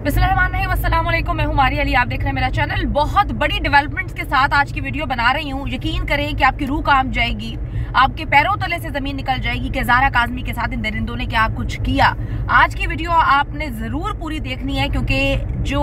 बिस्मिल्लाहिर्रहमानिर्रहीम, अस्सलाम वालेकुम। मैं हूं मारिया अली, आप देख रहे हैं मेरा चैनल। बहुत बड़ी डेवलपमेंट्स के साथ आज की वीडियो बना रही हूं। यकीन करें कि आपकी रूह काम जाएगी, आपके पैरों तले से जमीन निकल जाएगी कि ज़ारा काज़मी के साथ इन दरिंदों ने क्या कुछ किया। आज की वीडियो आपने ज़रूर पूरी देखनी है, क्योंकि जो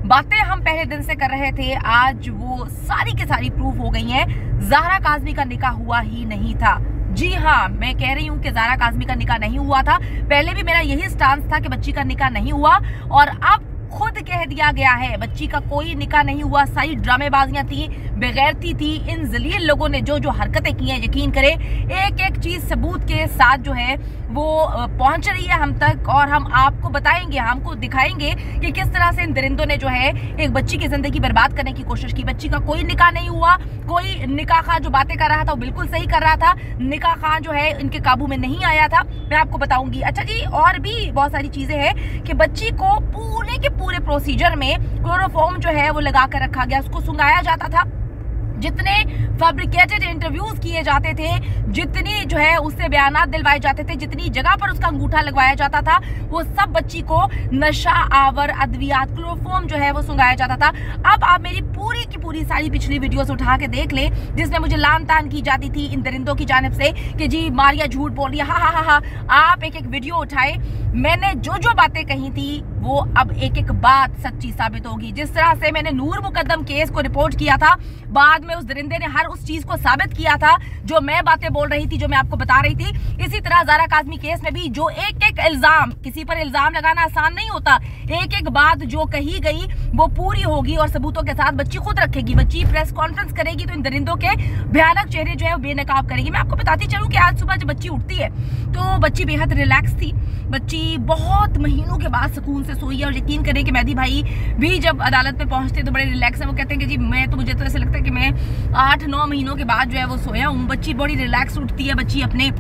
बातें हम पहले दिन से कर रहे थे आज वो सारी की सारी प्रूफ हो गई हैं। ज़ारा काज़मी का निकाह हुआ ही नहीं था। जी हाँ, मैं कह रही हूँ कि ज़ारा काज़मी का निकाह नहीं हुआ था। पहले भी मेरा यही स्टांस था कि बच्ची का निकाह नहीं हुआ, और अब खुद कह दिया गया है बच्ची का कोई निकाह नहीं हुआ। सारी ड्रामेबाजियां थी, बेगैरती थी। इन जलील लोगों ने जो जो हरकतें की हैं, यकीन करें एक एक चीज सबूत के साथ जो है वो पहुंच रही है हम तक, और हम आपको बताएंगे, हमको दिखाएंगे कि किस तरह से इन दरिंदों ने जो है एक बच्ची की जिंदगी बर्बाद करने की कोशिश की। बच्ची का कोई निकाह नहीं हुआ। कोई निकाह खां जो बातें कर रहा था वो बिल्कुल सही कर रहा था। निकाह खां जो है इनके काबू में नहीं आया था, मैं आपको बताऊंगी। अच्छा जी, और भी बहुत सारी चीजें हैं कि बच्ची को पूरे के पूरे प्रोसीजर में क्लोरोफॉर्म जो है वो लगा कर रखा गया, उसको सुंघाया जाता था। जितने फैब्रिकेटेड इंटरव्यूज किए जाते थे, जितनी जो है उससे बयानात दिलवाए जाते थे, जितनी जगह पर उसका अंगूठा लगवाया जाता था, वो सब बच्ची को नशा आवर अद्वियात क्लोरोफॉर्म जो है वो सुंघाया जाता था। अब आप मेरी पूरी की पूरी सारी पिछली वीडियोस उठा के देख लें, जिसमें मुझे लान तान की जाती थी इन दरिंदों की जानिब से कि जी मारिया झूठ बोल रही है। हा। आप एक एक वीडियो उठाए, मैंने जो जो बातें कही थी वो अब एक एक बात सच्ची साबित होगी। जिस तरह से मैंने नूर मुकद्दम केस को रिपोर्ट किया था, बाद में उस दरिंदे ने हर उस चीज को साबित किया था जो मैं बातें बोल रही थी, जो मैं आपको बता रही थी। इसी तरह ज़ारा काज़मी केस में भी जो एक एक इल्जाम, किसी पर इल्जाम लगाना आसान नहीं होता, एक एक बात जो कही गई वो पूरी होगी और सबूतों के साथ बच्ची खुद रखेगी। बच्ची प्रेस कॉन्फ्रेंस करेगी तो इन दरिंदों के भयानक चेहरे जो है वो बेनकाब करेगी। मैं आपको बताती चलूं कि आज सुबह जब बच्ची उठती है तो बच्ची बेहद रिलैक्स थी। बच्ची बहुत महीनों के बाद सुकून से सोई है, और यकीन करें कि मेहदी भाई भी जब अदालत में पहुंचते तो बड़े रिलैक्स है। वो कहते हैं कि जी मुझे तो ऐसे लगता है कि मैं 8-9 महीनों के बाद जो है वो सोया हूँ। बच्ची बड़ी रिलैक्स उठती है। बच्ची अपने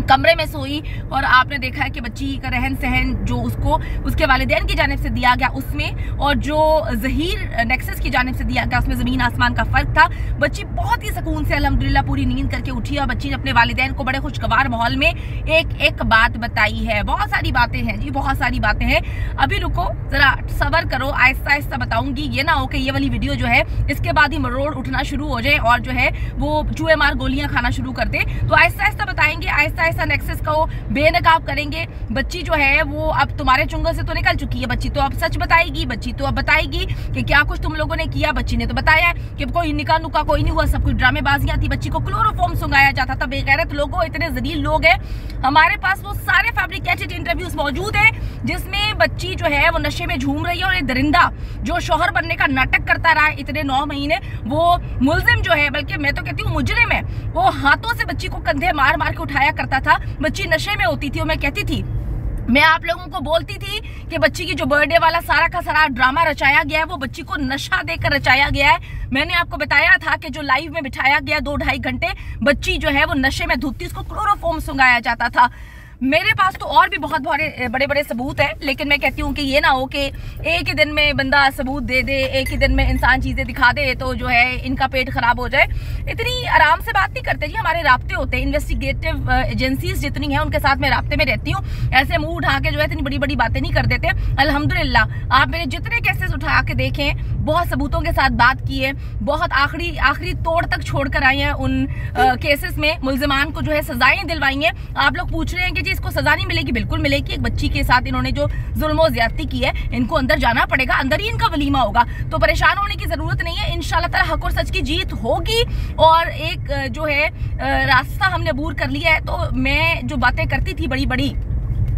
कमरे में सोई, और आपने देखा है कि बच्ची का रहन सहन जो उसको उसके वालिदैन की जानिब से दिया गया उसमें, और जो ज़हीर नेक्सस की जानिब से दिया गया उसमें ज़मीन आसमान का फ़र्क था। बच्ची बहुत ही सुकून से अल्हम्दुलिल्लाह पूरी नींद करके उठी, और बच्ची ने अपने वालिदैन को बड़े खुशगवार माहौल में एक एक बात बताई है। बहुत सारी बातें हैं जी, बहुत सारी बातें हैं। अभी रुको, ज़रा सब्र करो, आहिस्ता आहिस्ता बताऊंगी। ये ना हो कि ये वाली वीडियो जो है इसके बाद ही मरोड़ उठना शुरू हो जाए और जो है वो चूहे मार गोलियां खाना शुरू कर दे। तो आहिस्ता आहिस्ता बताएंगे, आहिस्ता नेक्सस को बेनकाब करेंगे। बच्ची जो है वो अब तुम्हारे चुंगल से तो निकल चुकी है। बच्ची तो अब सच बताएगी। बच्ची तो अब बताएगी कि क्या कुछ तुम लोगों ने किया। बच्ची ने तो बताया कि कोई निकाह नुका कोई नहीं हुआ, सब कुछ ड्रामेबाजियां थी। बच्ची को क्लोरोफॉर्म सुंघाया जाता था। बेगैरत लोगों, इतने जलील लोग हैं। हमारे पास वो सारे फैब्रिकेटेड इंटरव्यूज मौजूद है जिसमें बच्ची जो है वो नशे में झूम रही है, और ये दरिंदा जो शौहर बनने का नाटक करता रहा है इतने 9 महीने, वो मुल्जिम जो है, बल्कि मैं तो कहती हूँ मुजरिम है, वो हाथों से बच्ची को कंधे मार मार के उठाया करता था। बच्ची नशे में होती थी, और मैं कहती थी, मैं आप लोगों को बोलती थी कि बच्ची की जो बर्थडे वाला सारा का सारा ड्रामा रचाया गया है वो बच्ची को नशा देकर रचाया गया है। मैंने आपको बताया था कि जो लाइव में बिठाया गया 2-2.5 घंटे बच्ची जो है वो नशे में धुतती, उसको क्लोरोफॉर्म सुंघाया जाता था। मेरे पास तो और भी बहुत बड़े बड़े सबूत हैं, लेकिन मैं कहती हूँ कि ये ना हो कि एक ही दिन में बंदा सबूत दे दे, एक ही दिन में इंसान चीज़ें दिखा दे तो जो है इनका पेट खराब हो जाए। इतनी आराम से बात नहीं करते जी, हमारे राब्ते होते हैं। इन्वेस्टिगेटिव एजेंसीज जितनी हैं उनके साथ मैं राब्ते में रहती हूँ। ऐसे मुंह उठा के जो है इतनी बड़ी बड़ी बातें नहीं कर देते। अल्हम्दुलिल्लाह आप मेरे जितने केसेस उठा के देखें, बहुत सबूतों के साथ बात की है, बहुत आखिरी तोड़ तक छोड़ कर आई हैं उन केसेस में। मुल्जिमान को जो है सजाएं दिलवाई हैं। आप लोग पूछ रहे हैं कि जी इसको सजा नहीं मिलेगी। बिल्कुल मिलेगी। एक बच्ची के साथ इन्होंने जो जुल्म और ज्यादती की है, इनको अंदर जाना पड़ेगा, अंदर ही इनका वलीमा होगा। तो परेशान होने की जरूरत नहीं है। इंशाल्लाह ताला हक और सच की जीत होगी, और एक जो है रास्ता हमने अबूर कर लिया है। तो मैं जो बातें करती थी बड़ी बड़ी,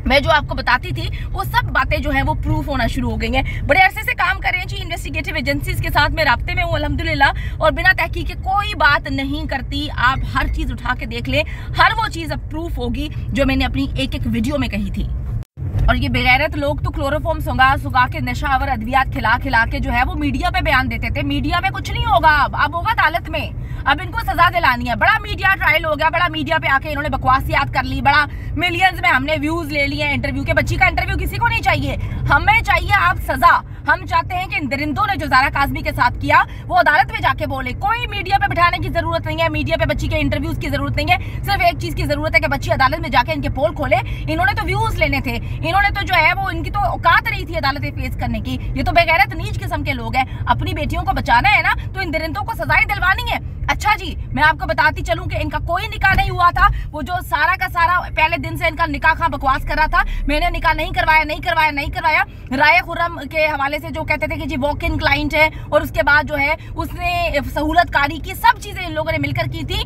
मैं जो आपको बताती थी, वो सब बातें जो है वो प्रूफ होना शुरू हो गई हैं। बड़े अरसे से काम कर रहे हैं जी, इन्वेस्टिगेटिव एजेंसीज के साथ मैं राब्ते में हूँ अल्हम्दुलिल्लाह, और बिना तहकीक के कोई बात नहीं करती। आप हर चीज उठा के देख लें, हर वो चीज अब प्रूफ होगी जो मैंने अपनी एक एक वीडियो में कही थी। और ये बेगैरत लोग तो क्लोरोफॉर्म सुंघा के नशा आवर अद्वियात खिला के जो है वो मीडिया पे बयान देते थे। मीडिया में कुछ नहीं होगा, अब होगा अदालत में। अब इनको सजा दिलानी है। बड़ा मीडिया ट्रायल हो गया, बड़ा मीडिया पे आके इन्होंने बकवासियात कर ली, बड़ा मिलियंस में हमने व्यूज ले लिए इंटरव्यू के। बच्ची का इंटरव्यू किसी को नहीं चाहिए, हमें चाहिए आप सजा। हम चाहते हैं कि इन दरिंदों ने जो ज़ारा काज़मी के साथ किया वो अदालत में जाके बोले। कोई मीडिया पे बिठाने की जरूरत नहीं है, मीडिया पे बच्ची के इंटरव्यूज की जरूरत नहीं है। सिर्फ एक चीज की जरूरत है कि बच्ची अदालत में जाके इनके पोल खोले। इन्होंने तो व्यूज लेने थे, इन्होंने तो जो है वो इनकी तो औकात नहीं थी अदालतें फेस करने की। ये तो बेगैरत नीच किस्म के लोग हैं। अपनी बेटियों को बचाना है ना तो इन दरिंदों को सजाएं दिलवानी है। अच्छा जी, मैं आपको बताती चलूं कि इनका कोई निकाह नहीं हुआ था। वो जो सारा का सारा पहले दिन से इनका निकाह खां बकवास कर रहा था, मैंने निकाह नहीं करवाया। राय खुर्रम के हवाले से जो कहते थे कि जी वॉक इन क्लाइंट है, और उसके बाद जो है उसने सहूलतकारी की, सब चीजें इन लोगों ने मिलकर की थी।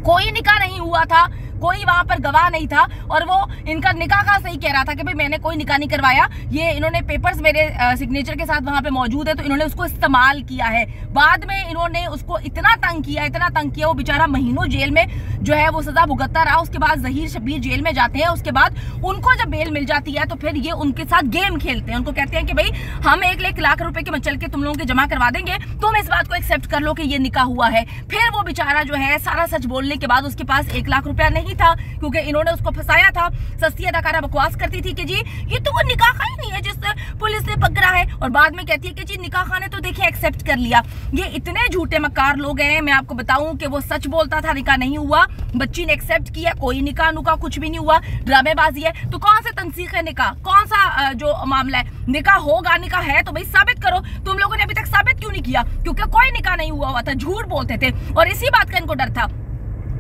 कोई निकाह नहीं हुआ था, कोई वहां पर गवाह नहीं था, और वो इनका निकाह का सही कह रहा था कि भाई मैंने कोई निकाह नहीं करवाया। ये इन्होंने पेपर्स मेरे सिग्नेचर के साथ वहां पे मौजूद है, तो इन्होंने उसको इस्तेमाल किया है। बाद में इन्होंने उसको इतना तंग किया, वो बेचारा महीनों जेल में जो है वो सजा भुगतता रहा। उसके बाद जहीर शब्बीर जेल में जाते हैं। उसके बाद उनको जब बेल मिल जाती है तो फिर ये उनके साथ गेम खेलते हैं। उनको कहते हैं कि भाई हम 1 लाख रुपए के मचल के तुम लोगों के जमा करवा देंगे, तुम इस बात को एक्सेप्ट कर लो कि ये निकाह हुआ है। फिर वो बेचारा जो है सारा सच बोलने के बाद उसके पास 1 लाख रुपया नहीं था, क्योंकि इन्होंने उसको फंसाया था। सस्ती अदाकारा बकवास करती थी कि जी ये तो वो निकाह खां ही नहीं है जिससे पुलिस ने पकड़ा है, और बाद में कहती है कि जी निकाह खां ने तो देखिए एक्सेप्ट कर लिया। ये इतने झूठे मक्कार लोग हैं। मैं आपको बताऊं कि वो सच बोलता था, निकाह नहीं हुआ, बच्ची ने एक्सेप्ट किया, कोई निकाह नुकाह कुछ भी नहीं हुआ, ड्रामेबाजी है। तो कौन सा तंसीख है निकाह, कौन सा जो मामला है? निकाह होगा, निकाह है तो भाई साबित करो। तुम लोगों ने अभी तक साबित क्यों नहीं किया? क्योंकि कोई निकाह नहीं हुआ था, झूठ बोलते थे, और इसी बात का इनको डर था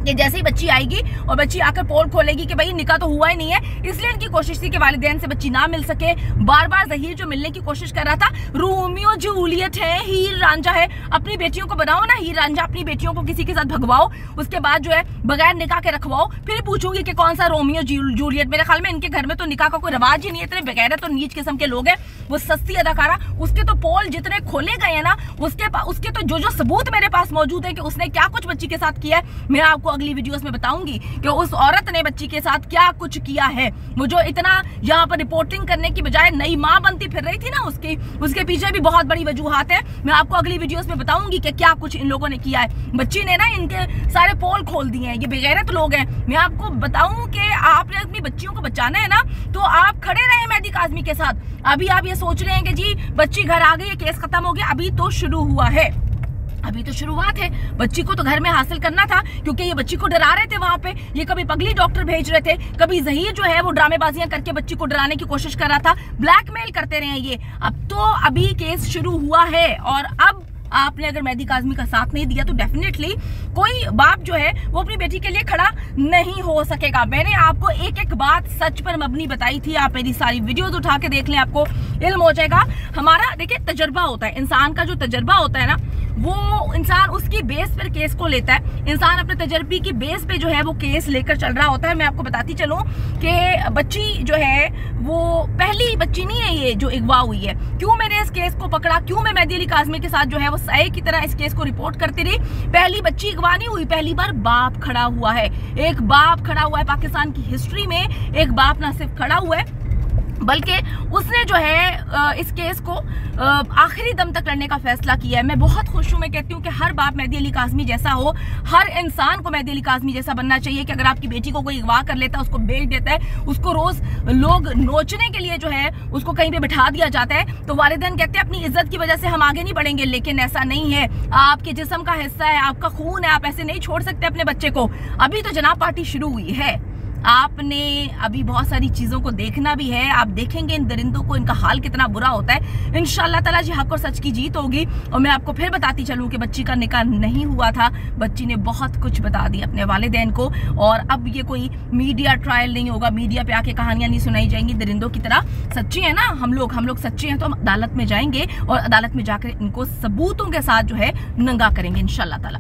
कि जैसे ही बच्ची आएगी और बच्ची आकर पोल खोलेगी कि भाई निकाह तो हुआ ही नहीं है, इसलिए इनकी कोशिश थी कि वालिदैन से बच्ची ना मिल सके। बार बार जहीर जो मिलने की कोशिश कर रहा था, रोमियो जूलियट है, हीर रांझा है, अपनी बेटियों को बनाओ ना हीर रांझा, अपनी बेटियों को किसी के साथ भगवाओ, उसके बाद जो है बगैर निकाह के रखवाओ, फिर पूछूंगी कि कौन सा रोमियो जूलियट। मेरे ख्याल में इनके घर में तो निकाह का कोई रवाज ही नहीं है, इतने बेगैरत और नीच किस्म के लोग हैं। वो सस्ती अदाकारा, उसके तो पोल जितने खोले गए हैं ना, उसके तो जो सबूत मेरे पास मौजूद है कि उसने क्या कुछ बच्ची के साथ किया है, मैं आपको अगली वीडियोस में बताऊंगी कि उस औरत ने बच्ची के साथ क्या कुछ किया है। वो जो इतना यहाँ पर रिपोर्टिंग करने की बजाय नई माँ बनती फिर रही थी ना, उसके पीछे भी बहुत बड़ी वजूहात है। मैं आपको अगली वीडियोस में बताऊंगी कि क्या कुछ इन लोगों ने किया है। बच्ची ने ना इनके सारे पोल खोल दिए हैं, ये बेगैरत लोग हैं। मैं आपको बताऊं कि आपने अपनी बच्चियों को बचाना है ना, तो आप खड़े रहे मेहदी काज़मी के साथ। अभी आप ये सोच रहे हैं कि जी बच्ची घर आ गई, केस खत्म हो गया, अभी तो शुरू हुआ है, अभी तो शुरुआत है। बच्ची को तो घर में हासिल करना था, क्योंकि ये बच्ची को डरा रहे थे वहां पे। ये कभी पगली डॉक्टर भेज रहे थे, कभी जहीर जो है वो ड्रामेबाजियां करके बच्ची को डराने की कोशिश कर रहा था, ब्लैकमेल करते रहे ये। अब तो अभी केस शुरू हुआ है, और अब आपने अगर मेहदी काज़मी का साथ नहीं दिया तो डेफिनेटली कोई बाप जो है वो अपनी बेटी के लिए खड़ा नहीं हो सकेगा। मैंने आपको एक एक बात सच पर मबनी बताई थी, आप मेरी सारी वीडियोस उठा के देख लें, आपको इल्म हो जाएगा। हमारा देखिए तजर्बा होता है, इंसान का जो तजर्बा होता है ना, वो इंसान उसकी बेस पर केस को लेता है। इंसान अपने तजर्बे की बेस पे जो है वो केस लेकर चल रहा होता है। मैं आपको बताती चलूं कि बच्ची जो है वो पहली बच्ची नहीं है ये जो अगवा हुई है। क्यों मैंने इस केस को पकड़ा, क्यों मैं मेहदी अली काज़मी के साथ जो है वो साए की तरह इस केस को रिपोर्ट करती रही? पहली बच्ची अगवा नहीं हुई, पहली बार बाप खड़ा हुआ है। एक बाप खड़ा हुआ है पाकिस्तान की हिस्ट्री में, एक बाप ना सिर्फ खड़ा हुआ है बल्कि उसने जो है इस केस को आखिरी दम तक लड़ने का फैसला किया है। मैं बहुत खुश हूँ। मैं कहती हूँ कि हर बाप मेहदी अली काज़मी जैसा हो, हर इंसान को मेहदी अली काज़मी जैसा बनना चाहिए कि अगर आपकी बेटी को कोई अगवा कर लेता है, उसको बेच देता है, उसको रोज लोग नोचने के लिए जो है उसको कहीं पे बिठा दिया जाता है, तो वालिदैन कहते हैं अपनी इज्जत की वजह से हम आगे नहीं बढ़ेंगे। लेकिन ऐसा नहीं है, आपके जिस्म का हिस्सा है, आपका खून है, आप ऐसे नहीं छोड़ सकते अपने बच्चे को। अभी तो जनाब पार्टी शुरू हुई है, आपने अभी बहुत सारी चीज़ों को देखना भी है। आप देखेंगे इन दरिंदों को, इनका हाल कितना बुरा होता है। इंशाअल्लाह ताला जी हक और सच की जीत होगी। और मैं आपको फिर बताती चलूँ कि बच्ची का निकाह नहीं हुआ था, बच्ची ने बहुत कुछ बता दिया अपने वालिदैन को। और अब ये कोई मीडिया ट्रायल नहीं होगा, मीडिया पे आके कहानियां नहीं सुनाई जाएंगी दरिंदों की तरह। सच्ची है ना हम लोग सच्चे हैं तो हम अदालत में जाएंगे और अदालत में जाकर इनको सबूतों के साथ जो है नंगा करेंगे इंशाअल्लाह ताला।